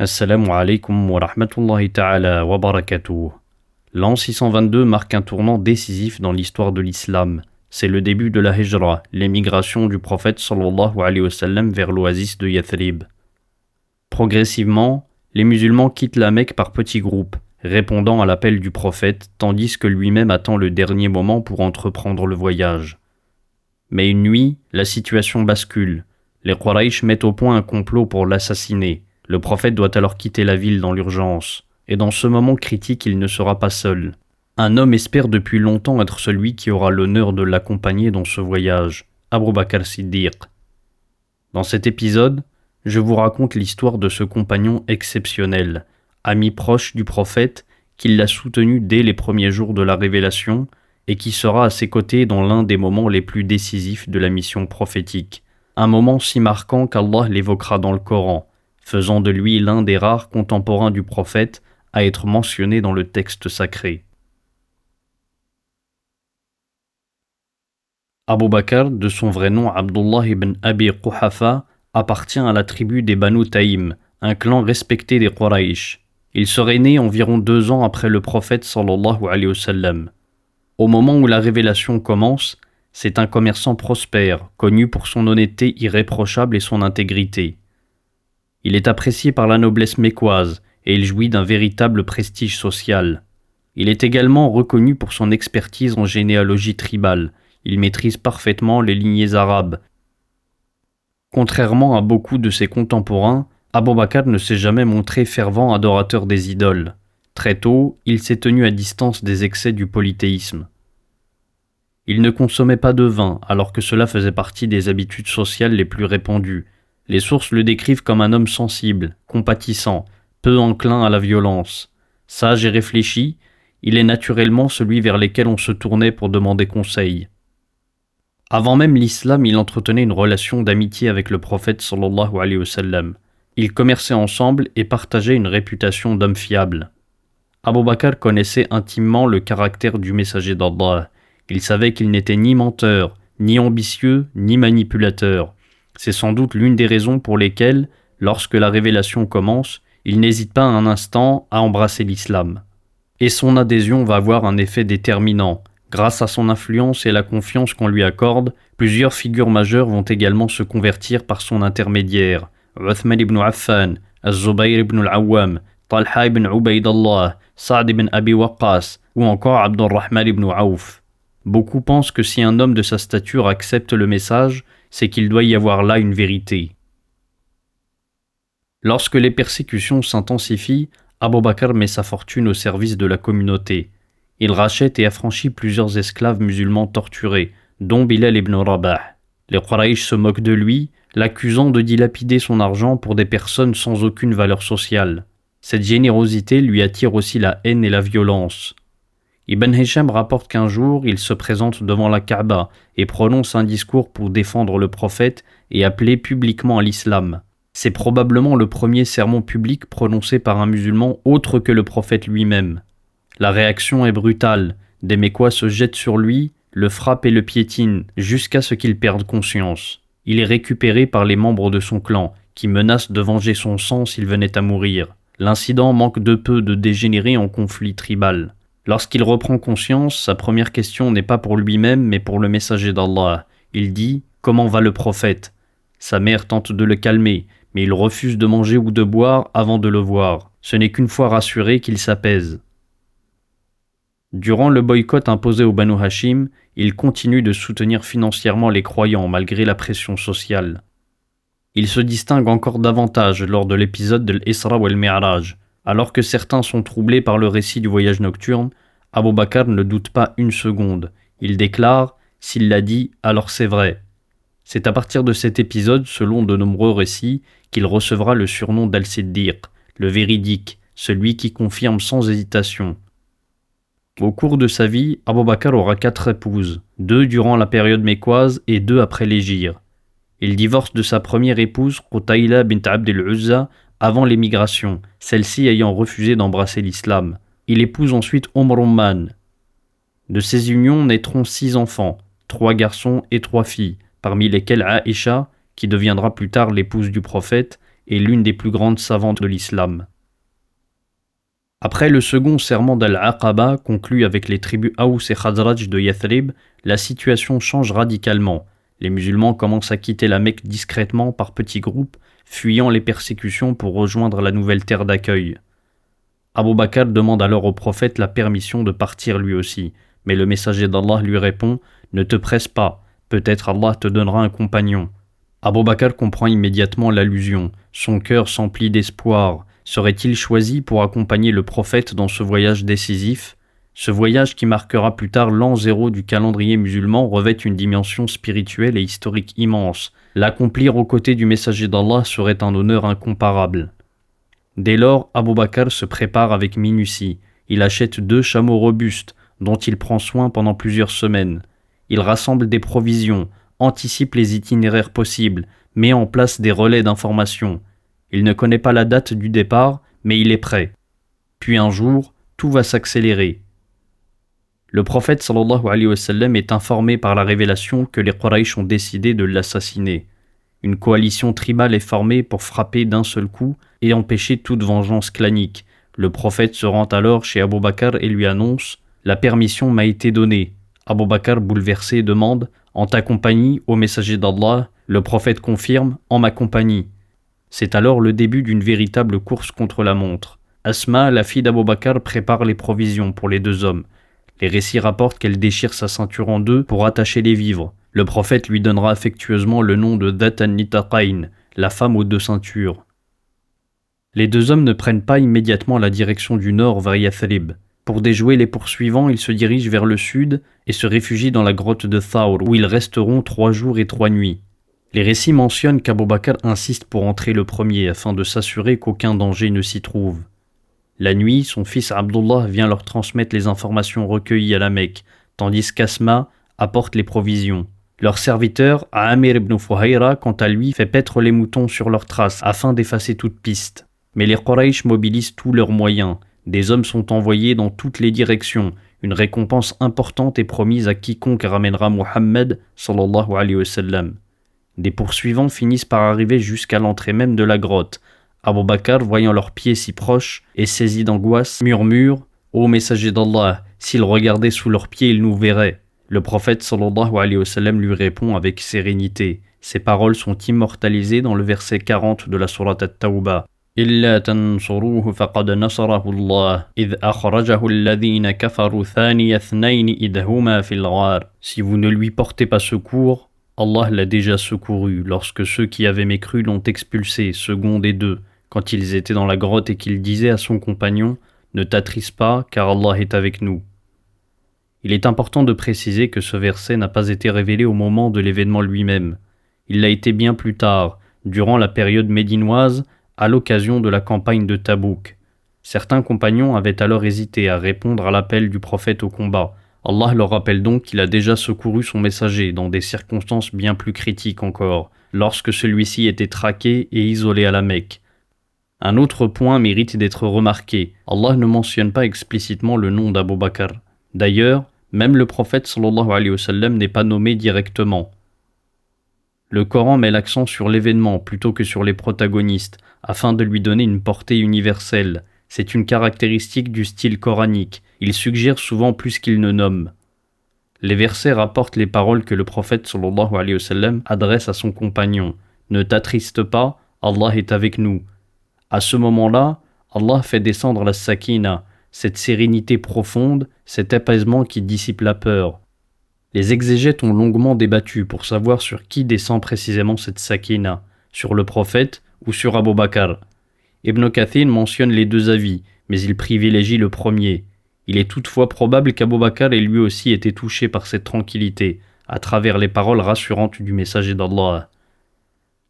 Assalamu alaikum wa rahmatullahi ta'ala wa barakatuh. L'an 622 marque un tournant décisif dans l'histoire de l'islam. C'est le début de la Hijra, l'émigration du prophète sallallahu alayhi wa sallam vers l'oasis de Yathrib. Progressivement, les musulmans quittent la Mecque par petits groupes, répondant à l'appel du prophète, tandis que lui-même attend le dernier moment pour entreprendre le voyage. Mais une nuit, la situation bascule. Les Quraysh mettent au point un complot pour l'assassiner. Le prophète doit alors quitter la ville dans l'urgence, et dans ce moment critique il ne sera pas seul. Un homme espère depuis longtemps être celui qui aura l'honneur de l'accompagner dans ce voyage, Abu Bakr Siddiq. Dans cet épisode, je vous raconte l'histoire de ce compagnon exceptionnel, ami proche du prophète, qui l'a soutenu dès les premiers jours de la révélation, et qui sera à ses côtés dans l'un des moments les plus décisifs de la mission prophétique. Un moment si marquant qu'Allah l'évoquera dans le Coran, faisant de lui l'un des rares contemporains du prophète à être mentionné dans le texte sacré. Abu Bakr, de son vrai nom Abdullah ibn Abi Quhafa, appartient à la tribu des Banu Taïm, un clan respecté des Quraysh. Il serait né environ 2 ans après le prophète sallallahu alayhi wa sallam. Au moment où la révélation commence, c'est un commerçant prospère, connu pour son honnêteté irréprochable et son intégrité. Il est apprécié par la noblesse mécoise et il jouit d'un véritable prestige social. Il est également reconnu pour son expertise en généalogie tribale. Il maîtrise parfaitement les lignées arabes. Contrairement à beaucoup de ses contemporains, Abu Bakr ne s'est jamais montré fervent adorateur des idoles. Très tôt, il s'est tenu à distance des excès du polythéisme. Il ne consommait pas de vin, alors que cela faisait partie des habitudes sociales les plus répandues. Les sources le décrivent comme un homme sensible, compatissant, peu enclin à la violence. Sage et réfléchi, il est naturellement celui vers lequel on se tournait pour demander conseil. Avant même l'islam, il entretenait une relation d'amitié avec le prophète sallallahu alayhi wa sallam. Ils commerçaient ensemble et partageaient une réputation d'homme fiable. Abu Bakr connaissait intimement le caractère du messager d'Allah. Il savait qu'il n'était ni menteur, ni ambitieux, ni manipulateur. C'est sans doute l'une des raisons pour lesquelles, lorsque la révélation commence, il n'hésite pas un instant à embrasser l'islam. Et son adhésion va avoir un effet déterminant. Grâce à son influence et la confiance qu'on lui accorde, plusieurs figures majeures vont également se convertir par son intermédiaire. Uthman ibn Affan, Az-Zubayr ibn al-Awwam, Talha ibn Ubaydallah, Sa'd ibn Abi Waqqas ou encore Abdurrahman ibn Auf. Beaucoup pensent que si un homme de sa stature accepte le message, c'est qu'il doit y avoir là une vérité. Lorsque les persécutions s'intensifient, Abu Bakr met sa fortune au service de la communauté. Il rachète et affranchit plusieurs esclaves musulmans torturés, dont Bilal ibn Rabah. Les Quraysh se moquent de lui, l'accusant de dilapider son argent pour des personnes sans aucune valeur sociale. Cette générosité lui attire aussi la haine et la violence. Ibn Hisham rapporte qu'un jour, il se présente devant la Kaaba et prononce un discours pour défendre le prophète et appeler publiquement à l'islam. C'est probablement le premier sermon public prononcé par un musulman autre que le prophète lui-même. La réaction est brutale. Des Mécois se jettent sur lui, le frappent et le piétinent jusqu'à ce qu'il perde conscience. Il est récupéré par les membres de son clan, qui menacent de venger son sang s'il venait à mourir. L'incident manque de peu de dégénérer en conflit tribal. Lorsqu'il reprend conscience, sa première question n'est pas pour lui-même, mais pour le messager d'Allah. Il dit « Comment va le prophète ?» Sa mère tente de le calmer, mais il refuse de manger ou de boire avant de le voir. Ce n'est qu'une fois rassuré qu'il s'apaise. Durant le boycott imposé aux Banu Hashim, il continue de soutenir financièrement les croyants malgré la pression sociale. Il se distingue encore davantage lors de l'épisode de l'Isra wal Mi'raj. Alors que certains sont troublés par le récit du voyage nocturne, Abu Bakr ne doute pas une seconde. Il déclare « S'il l'a dit, alors c'est vrai ». C'est à partir de cet épisode, selon de nombreux récits, qu'il recevra le surnom d'Al-Siddiq, le véridique, celui qui confirme sans hésitation. Au cours de sa vie, Abu Bakr aura 4 épouses, 2 durant la période mécoise et 2 après l'hégire. Il divorce de sa première épouse, Qutayla bint Abd al-Uzza, avant l'émigration, celle-ci ayant refusé d'embrasser l'islam. Il épouse ensuite Rumman. De ces unions naîtront 6 enfants, 3 garçons et 3 filles, parmi lesquels Aïcha, qui deviendra plus tard l'épouse du prophète, et l'une des plus grandes savantes de l'islam. Après le second serment d'Al-Aqaba, conclu avec les tribus Aous et Khazraj de Yathrib, la situation change radicalement. Les musulmans commencent à quitter la Mecque discrètement par petits groupes, fuyant les persécutions pour rejoindre la nouvelle terre d'accueil. Abu Bakr demande alors au prophète la permission de partir lui aussi, mais le messager d'Allah lui répond « Ne te presse pas, peut-être Allah te donnera un compagnon ». Abu Bakr comprend immédiatement l'allusion, son cœur s'emplit d'espoir. Serait-il choisi pour accompagner le prophète dans ce voyage décisif ? Ce voyage qui marquera plus tard l'an 0 du calendrier musulman revêt une dimension spirituelle et historique immense. L'accomplir aux côtés du messager d'Allah serait un honneur incomparable. Dès lors, Abu Bakr se prépare avec minutie. Il achète 2 chameaux robustes, dont il prend soin pendant plusieurs semaines. Il rassemble des provisions, anticipe les itinéraires possibles, met en place des relais d'information. Il ne connaît pas la date du départ, mais il est prêt. Puis un jour, tout va s'accélérer. Le prophète sallallahu alayhi wa sallam est informé par la révélation que les Quraysh ont décidé de l'assassiner. Une coalition tribale est formée pour frapper d'un seul coup et empêcher toute vengeance clanique. Le prophète se rend alors chez Abu Bakr et lui annonce « La permission m'a été donnée ». Abu Bakr, bouleversé, demande « En ta compagnie, ô messager d'Allah ?» Le prophète confirme « En ma compagnie ». C'est alors le début d'une véritable course contre la montre. Asma, la fille d'Abu Bakr, prépare les provisions pour les 2 hommes. Les récits rapportent qu'elle déchire sa ceinture en 2 pour attacher les vivres. Le prophète lui donnera affectueusement le nom de Dhat an-Nitaqayn, la femme aux 2 ceintures. Les 2 hommes ne prennent pas immédiatement la direction du nord vers Yathrib. Pour déjouer les poursuivants, ils se dirigent vers le sud et se réfugient dans la grotte de Thawr, où ils resteront 3 jours et 3 nuits. Les récits mentionnent qu'Abu Bakr insiste pour entrer le premier afin de s'assurer qu'aucun danger ne s'y trouve. La nuit, son fils Abdullah vient leur transmettre les informations recueillies à la Mecque, tandis qu'Asma apporte les provisions. Leur serviteur, Amir ibn Fuhayra, quant à lui, fait paître les moutons sur leurs traces afin d'effacer toute piste. Mais les Quraysh mobilisent tous leurs moyens. Des hommes sont envoyés dans toutes les directions. Une récompense importante est promise à quiconque ramènera Muhammad sallallahu alayhi wa sallam. Des poursuivants finissent par arriver jusqu'à l'entrée même de la grotte. Abu Bakr, voyant leurs pieds si proches et saisi d'angoisse, murmure « Ô messager d'Allah, s'ils regardaient sous leurs pieds, ils nous verraient ». Le prophète sallallahu alayhi wa sallam lui répond avec sérénité. Ces paroles sont immortalisées dans le verset 40 de la sourate At-Tawbah. إلا تنصروه فقد نصره الله إذ أخرجه الذين كفروا ثاني اثنين إذ هما في الغار. Si vous ne lui portez pas secours, Allah l'a déjà secouru lorsque ceux qui avaient mécru l'ont expulsé, second des 2, quand ils étaient dans la grotte et qu'il disait à son compagnon « Ne t'attriste pas, car Allah est avec nous ». Il est important de préciser que ce verset n'a pas été révélé au moment de l'événement lui-même. Il l'a été bien plus tard, durant la période médinoise, à l'occasion de la campagne de Tabouk. Certains compagnons avaient alors hésité à répondre à l'appel du prophète au combat. Allah leur rappelle donc qu'il a déjà secouru son messager dans des circonstances bien plus critiques encore, lorsque celui-ci était traqué et isolé à la Mecque. Un autre point mérite d'être remarqué. Allah ne mentionne pas explicitement le nom d'Abu Bakr. D'ailleurs, même le prophète sallallahu alayhi wa sallam n'est pas nommé directement. Le Coran met l'accent sur l'événement plutôt que sur les protagonistes, afin de lui donner une portée universelle. C'est une caractéristique du style coranique. Il suggère souvent plus qu'il ne nomme. Les versets rapportent les paroles que le prophète sallallahu alayhi wa sallam adresse à son compagnon. « Ne t'attriste pas, Allah est avec nous ». À ce moment-là, Allah fait descendre la sakina, cette sérénité profonde, cet apaisement qui dissipe la peur. Les exégètes ont longuement débattu pour savoir sur qui descend précisément cette sakina, sur le prophète ou sur Abu Bakr. Ibn Kathir mentionne les 2 avis, mais il privilégie le premier. Il est toutefois probable qu'Abu Bakr ait lui aussi été touché par cette tranquillité, à travers les paroles rassurantes du messager d'Allah.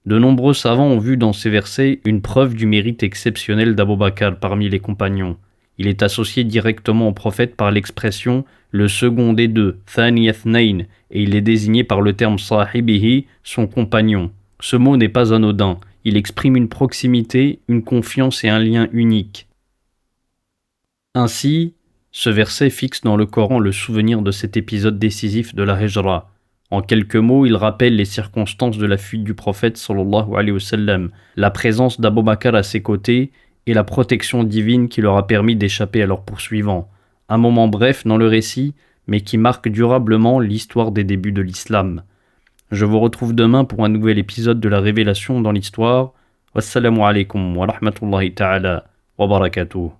De nombreux savants ont vu dans ces versets une preuve du mérite exceptionnel d'Abu Bakr parmi les compagnons. Il est associé directement au prophète par l'expression « le second des 2 », Thani Athnayn, et il est désigné par le terme « sahibihi », son compagnon. Ce mot n'est pas anodin, il exprime une proximité, une confiance et un lien unique. Ainsi, ce verset fixe dans le Coran le souvenir de cet épisode décisif de la Hijra. En quelques mots, il rappelle les circonstances de la fuite du prophète sallallahu alayhi wa sallam, la présence d'Abu Bakr à ses côtés et la protection divine qui leur a permis d'échapper à leurs poursuivants. Un moment bref dans le récit, mais qui marque durablement l'histoire des débuts de l'islam. Je vous retrouve demain pour un nouvel épisode de la Révélation dans l'histoire. Wassalamu alaikum wa rahmatullahi ta'ala wa barakatuh.